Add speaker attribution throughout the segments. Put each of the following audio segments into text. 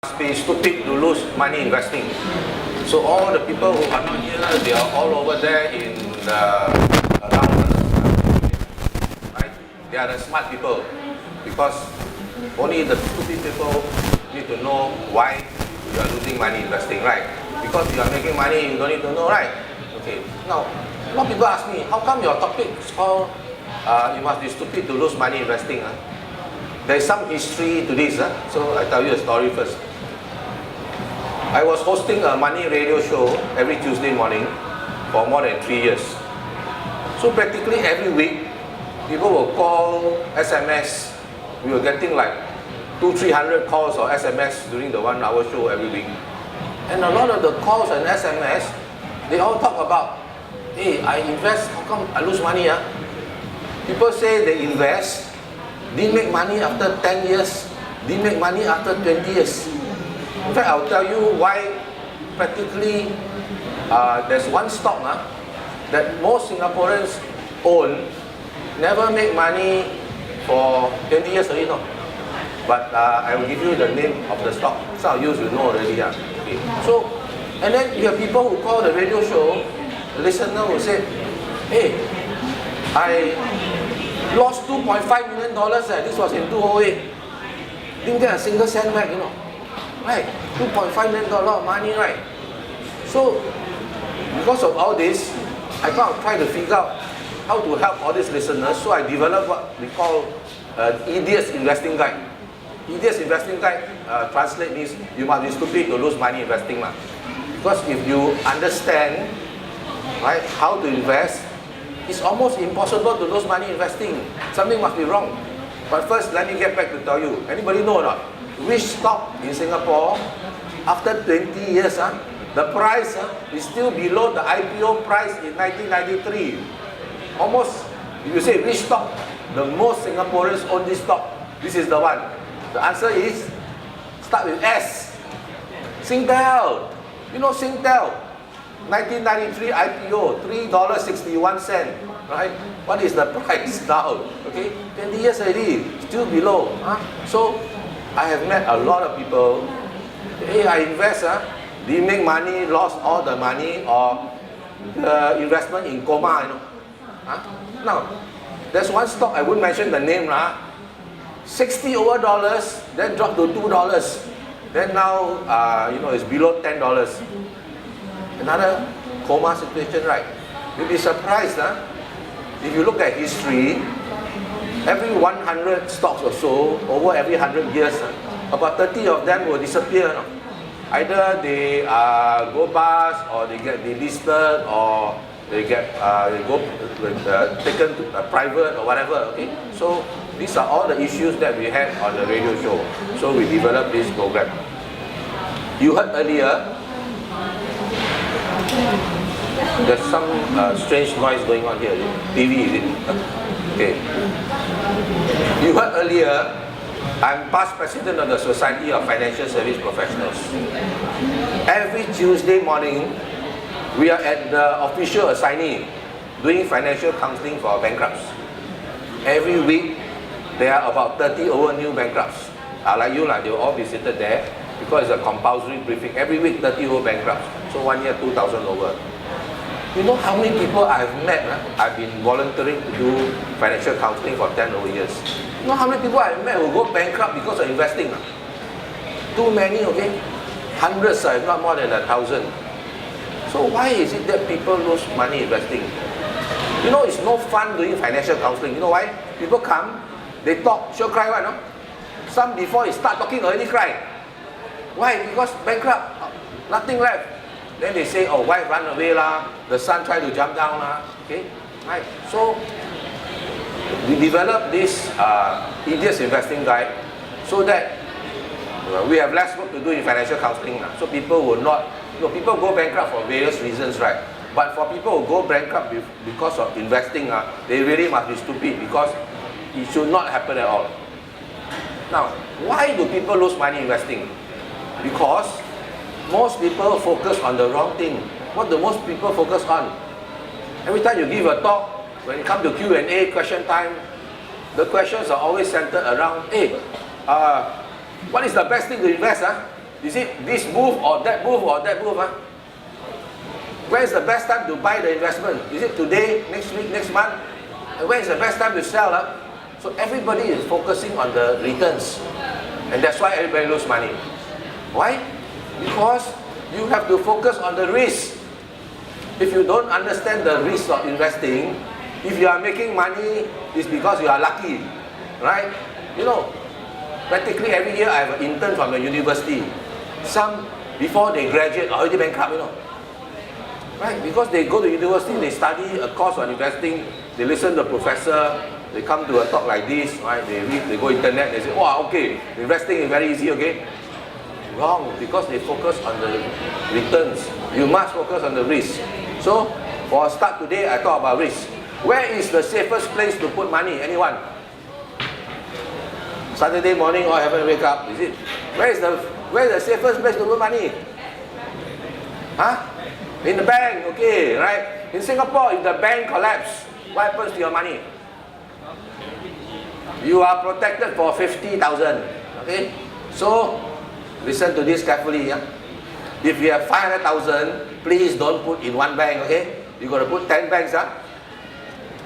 Speaker 1: must be stupid to lose money investing. So all the people who are not here, they are all over there in around right? They are the smart people, because only the stupid people need to know why you are losing money investing, right? Because you are making money, you don't need to know, right? Okay. Now, a lot of people ask me, how come your topic is called you must be stupid to lose money investing? There is some history to this, so I tell you a story first. I was hosting a money radio show every Tuesday morning for more than 3 years. So practically every week, people will call, SMS. We were getting like 200-300 calls or SMS during the 1 hour show every week. And a lot of the calls and SMS, they all talk about, hey, I invest, how come I lose money? People say they invest, didn't make money after 10 years, didn't make money after 20 years. In fact, I'll tell you why practically there's one stock that most Singaporeans own, never make money for 20 years already, no? But I will give you the name of the stock. Some of you will know already. Okay. So, and then you have people who call the radio show, the listener will say, hey, I lost $2.5 million. This was in 2008. Didn't get a single cent back, you know. Right? $2.5 million money, right? So, because of all this, I kind of try to figure out how to help all these listeners. So I developed what we call Idiot's Investing Guide. Idiot's Investing Guide translate means you must be stupid to lose money investing. Because if you understand, right, how to invest, it's almost impossible to lose money investing. Something must be wrong. But first, let me get back to tell you. Anybody know or not? Which stock in Singapore, after 20 years, the price is still below the IPO price in 1993. Almost, if you say which stock, the most Singaporeans own this stock, this is the one. The answer is, start with S. Singtel. You know Singtel? 1993 IPO, $3.61, right? What is the price now? Okay, 20 years already, still below. So, I have met a lot of people, hey, I invest, didn't make money, lost all the money, or the investment in coma, you know. Now, there's one stock, I wouldn't mention the name, $60 over, then dropped to $2. Then now, you know, it's below $10. Another coma situation, right? You'll be surprised, if you look at history, every 100 stocks or so, over every 100 years, about 30 of them will disappear. No? Either they go bust, or they get delisted, or they get taken to private or whatever. Okay, so these are all the issues that we had on the radio show. So we developed this program. You heard earlier, there's some strange noise going on here. TV, is it? Okay. You heard earlier, I'm past president of the Society of Financial Service Professionals. Every Tuesday morning, we are at the official assignee doing financial counseling for bankrupts. Every week, there are about 30 over new bankrupts. Like you, they will all be seated there because it's a compulsory briefing. Every week, 30 over bankrupts. So 1 year, 2,000 over. You know how many people I've met? I've been volunteering to do financial counseling for 10 over years. You know how many people I've met who go bankrupt because of investing? Too many, okay? Hundreds, if not more than 1,000. So why is it that people lose money investing? You know, it's no fun doing financial counseling. You know why? People come, they talk, sure cry one, no? Some before you start talking already cry. Why? Because bankrupt, nothing left. Then they say, oh, wife run away lah, the son tried to jump down lah. Okay, right. So we developed this Idiot's Investing Guide so that we have less work to do in financial counseling. So people will not, you know, people go bankrupt for various reasons, right? But for people who go bankrupt because of investing, they really must be stupid, because it should not happen at all. Now, why do people lose money investing? Because most people focus on the wrong thing. What do most people focus on? Every time you give a talk, when it comes to Q&A, question time, the questions are always centered around, hey, what is the best thing to invest? Is it this move or that move or that move? When is the best time to buy the investment? Is it today, next week, next month? And when is the best time to sell? So everybody is focusing on the returns. And that's why everybody loses money. Why? Because you have to focus on the risk. If you don't understand the risk of investing, if you are making money, it's because you are lucky, right? You know, practically every year I have an intern from the university. Some, before they graduate, are already bankrupt, you know. Right? Because they go to university, they study a course on investing, they listen to a professor, they come to a talk like this, right? They read, they go internet, they say, wow, okay, investing is very easy, okay? Wrong, because they focus on the returns. You must focus on the risk. So, for a start today, I talk about risk. Where is the safest place to put money? Anyone? Saturday morning, or haven't wake up, is it? Where is the safest place to put money? Huh? In the bank, okay, right? In Singapore, if the bank collapses, what happens to your money? You are protected for 50,000, okay? So, listen to this carefully, yeah? If you have 500,000, please don't put in one bank, okay? You got to put 10 banks, huh?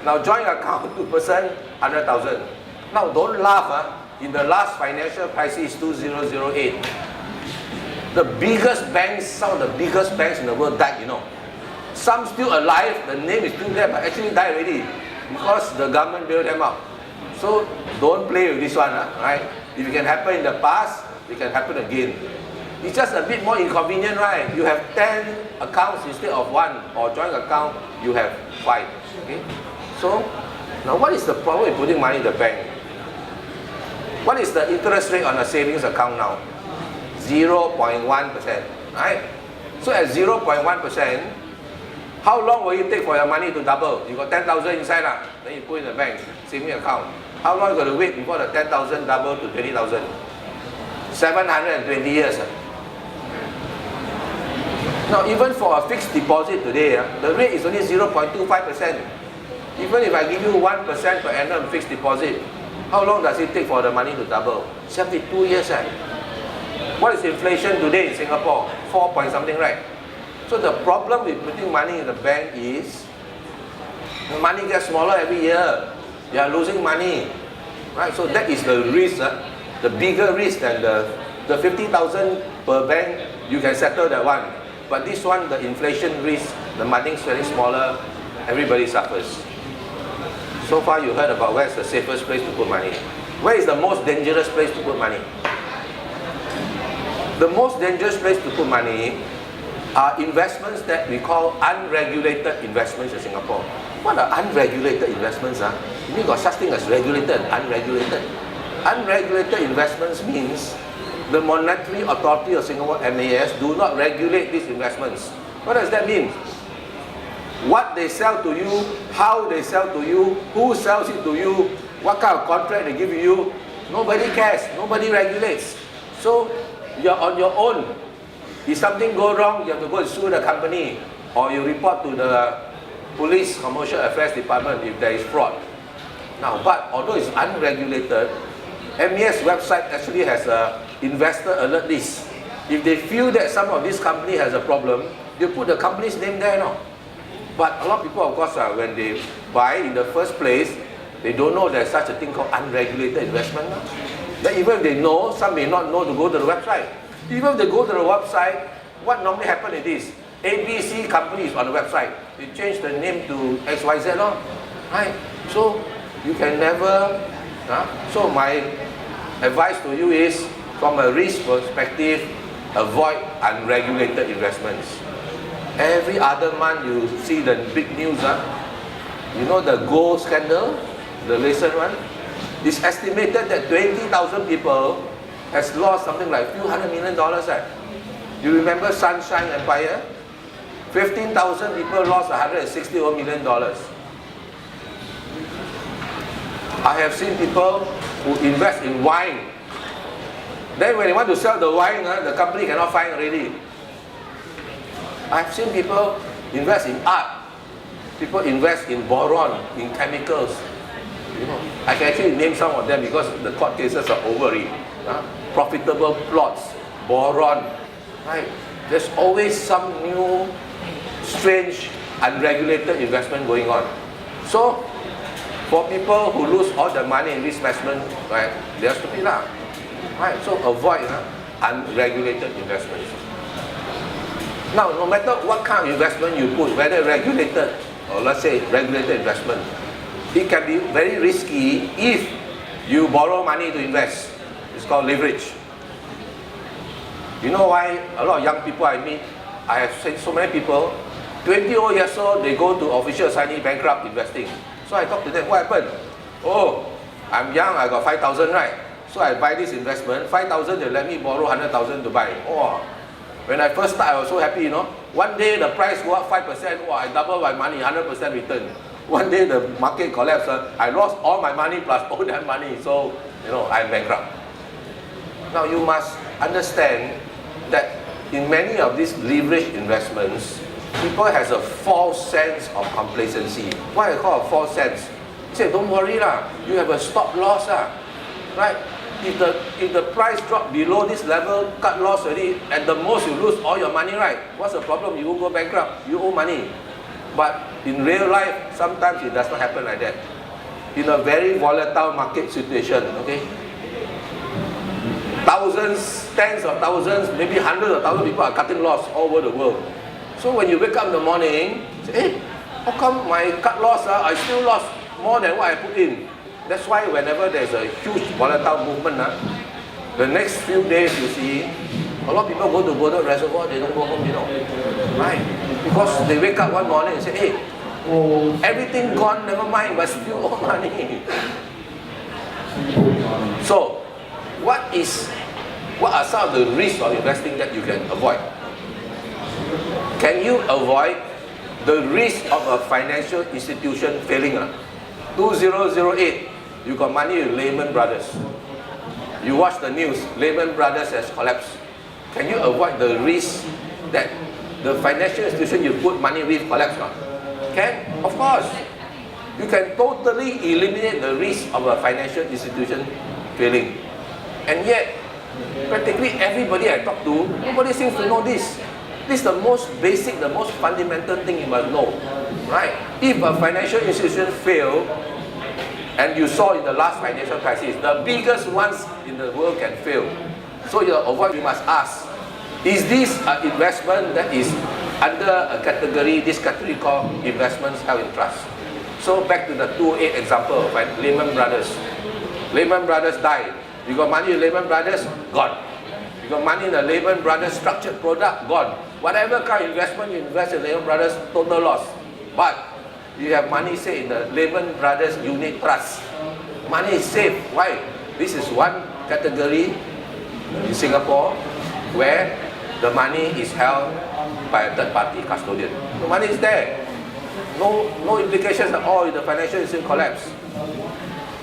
Speaker 1: Now, joint account, 2%, 100,000. Now, don't laugh, huh? In the last financial crisis, 2008, the biggest banks, some of the biggest banks in the world died, you know. Some still alive, the name is still there, but actually died already because the government bailed them out. So don't play with this one, right? If it can happen in the past, it can happen again. It's just a bit more inconvenient, right? You have 10 accounts instead of one, or joint account, you have 5. Okay? So, now what is the problem with putting money in the bank? What is the interest rate on a savings account now? 0.1%, right? So at 0.1%, how long will it take for your money to double? You got 10,000 inside, then you put in the bank, saving account. How long you got to wait before the 10,000 double to 20,000? 720 years. Now, even for a fixed deposit today, the rate is only 0.25%. Even if I give you 1% per annum fixed deposit, how long does it take for the money to double? 72 years. What is inflation today in Singapore? 4 point something, right? So the problem with putting money in the bank is the money gets smaller every year. You are losing money, right? So that is the risk, the bigger risk than the 50,000 per bank. You can settle that one, but this one, the inflation risk, the money is very smaller. Everybody suffers. So far, you heard about where's the safest place to put money. Where is the most dangerous place to put money? The most dangerous place to put money are investments that we call unregulated investments in Singapore. What are unregulated investments? You mean got such thing as regulated and unregulated? Unregulated investments means the Monetary Authority of Singapore, MAS, do not regulate these investments. What does that mean? What they sell to you, how they sell to you, who sells it to you, what kind of contract they give you, nobody cares, nobody regulates. So you're on your own. If something goes wrong, you have to go and sue the company, or you report to the Police Commercial Affairs Department if there is fraud. Now, but although it's unregulated, MAS website actually has a investor alert list. If they feel that some of this company has a problem, they put the company's name there, no? But a lot of people, of course, when they buy in the first place, they don't know there's such a thing called unregulated investment. No? Then even if they know, some may not know to go to the website. Even if they go to the website, what normally happens is this: ABC company is on the website. They change the name to XYZ, no? Right? So you can never. So my advice to you is, from a risk perspective, avoid unregulated investments. Every other month you see the big news. You know the gold scandal, the recent one? It's estimated that 20,000 people has lost something like few $100 million. You remember Sunshine Empire? 15,000 people lost $160 million. I have seen people who invest in wine. Then when they want to sell the wine, the company cannot find already. I've seen people invest in art. People invest in boron, in chemicals. You know, I can actually name some of them because the court cases are over it. Profitable plots, boron, right? There's always some new, strange, unregulated investment going on. So, for people who lose all their money in this investment, right, they are stupid lah. Right? So avoid unregulated investments. Now, no matter what kind of investment you put, whether regulated or let's say regulated investment, it can be very risky if you borrow money to invest. It's called leverage. You know why a lot of young people I meet, I have seen so many people, 20 years old, they go to official signing bankrupt investing. So I talk to them, what happened? Oh, I'm young, I got 5,000, right? So I buy this investment, 5,000, they let me borrow 100,000 to buy. Oh, when I first started, I was so happy, you know. One day the price go up 5%, oh, I double my money, 100% return. One day the market collapsed, I lost all my money plus all that money, so, you know, I'm bankrupt. Now you must understand that in many of these leveraged investments, people has a false sense of complacency. What I call a false sense? He said, don't worry lah, you have a stop loss lah, right? If the price drop below this level, cut loss already, at the most you lose all your money, right? What's the problem? You will go bankrupt, you owe money. But in real life, sometimes it does not happen like that. In a very volatile market situation, okay? Thousands, tens of thousands, maybe hundreds of thousands of people are cutting loss all over the world. So when you wake up in the morning, say, hey, how come my cut loss, I still lost more than what I put in? That's why whenever there's a huge volatile movement, the next few days you see, a lot of people go to Bodok Reservoir, they don't go home, you know. Right? Because they wake up one morning and say, hey, everything gone, never mind, but still owe money. So, what are some of the risks of investing that you can avoid? Can you avoid the risk of a financial institution failing? 2008, you got money with Lehman Brothers. You watch the news, Lehman Brothers has collapsed. Can you avoid the risk that the financial institution you put money with collapse? Can? Of course. You can totally eliminate the risk of a financial institution failing. And yet, practically everybody I talk to, nobody seems to know this. This is the most basic, the most fundamental thing you must know, right? If a financial institution fails, and you saw in the last financial crisis, the biggest ones in the world can fail. So you avoid, you must ask, is this an investment that is under a category, this category called investments held in trust? So back to the 2008 example, right? Lehman Brothers. Lehman Brothers died. You got money in Lehman Brothers, gone. You got money in the Lehman Brothers structured product, gone. Whatever kind of investment you invest in Lehman Brothers, total loss. But you have money, say, in the Lehman Brothers Unit Trust. Money is safe. Why? This is one category in Singapore where the money is held by a third-party custodian. The money is there. No implications at all if the financial institution collapse.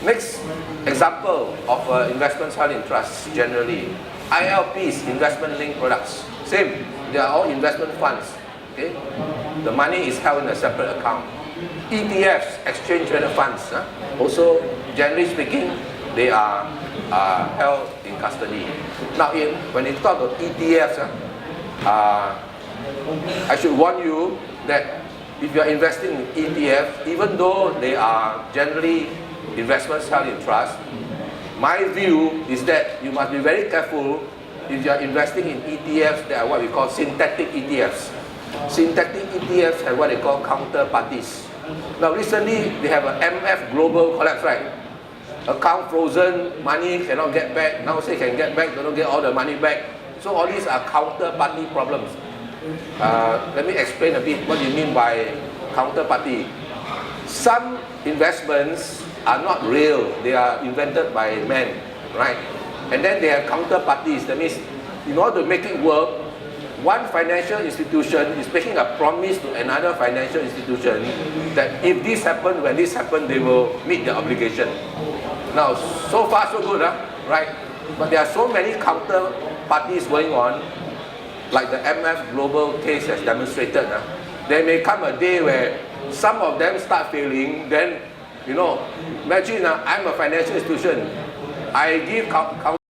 Speaker 1: Next example of investments held in trust generally. ILPs, investment-linked products. Same, they are all investment funds. Okay? The money is held in a separate account. ETFs, exchange-traded funds. Also, generally speaking, they are held in custody. Now, when you talk about ETFs, I should warn you that if you are investing in ETFs, even though they are generally investments held in trust, my view is that you must be very careful if you are investing in ETFs that are what we call synthetic ETFs. Synthetic ETFs have what they call counterparties. Now recently, they have an MF global collapse, right? Account frozen, money cannot get back, now say can get back, don't get all the money back. So all these are counterparty problems. Let me explain a bit what you mean by counterparty. Some investments are not real, they are invented by men, right? And then they have counterparties. That means in order to make it work, one financial institution is making a promise to another financial institution that if this happens, when this happens, they will meet the obligation. Now, so far so good, right? But there are so many counterparties going on, like the MF Global case has demonstrated. There may come a day where some of them start failing, then, you know, imagine I'm a financial institution, I give